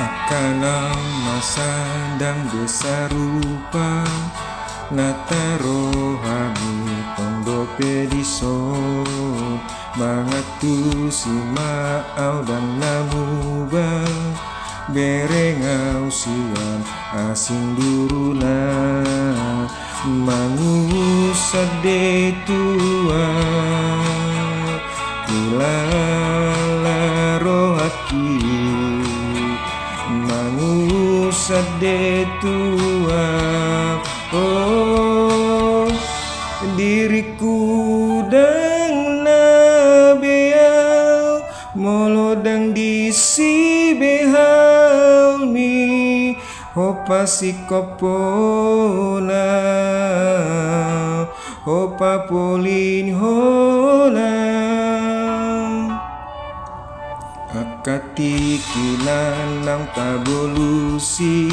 Akalang masandang desa rupa nataro hami tondo pedison mangatu si maau dan namuba berengau sian asing duruna mangusade tua ilala rohaki mangusade tua oh diriku dang nabeau molodang disi behal mi opa sikopona opa polin hona akati kilanang tabolusi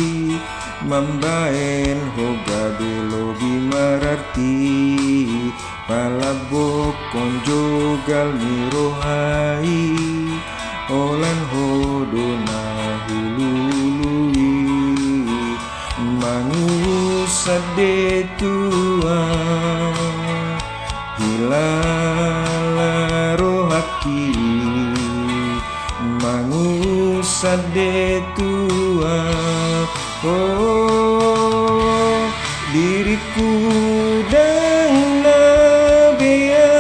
mambaen hoga belogi mararti palabok konjogal mirohai olan hodona hulului mangusade tua hilala rohaki mangusade tua oh diriku dang nabea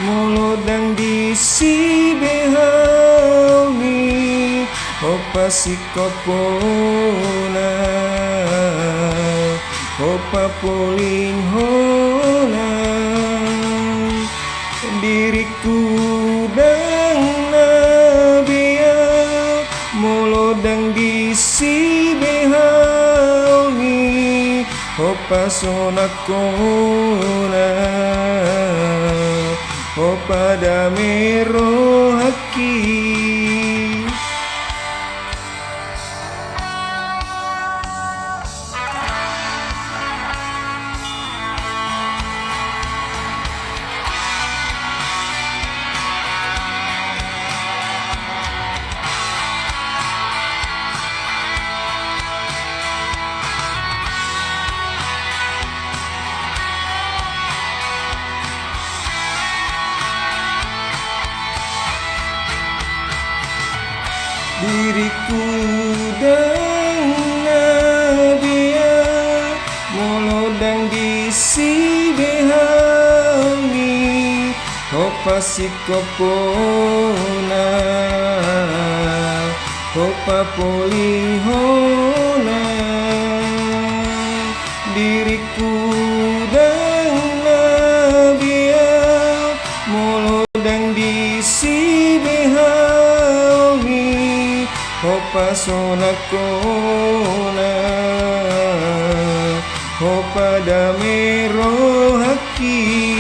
molodang disi behau ni opa sikopona opa polin hona diriku dang nabea molodang disi behau ni opa sonakona opa damero haki diriku dang nabea molodang disi behau ni opa sikopona opa polihona diriku dang nabea molodang disi behau ni opa sonakona opa damero haki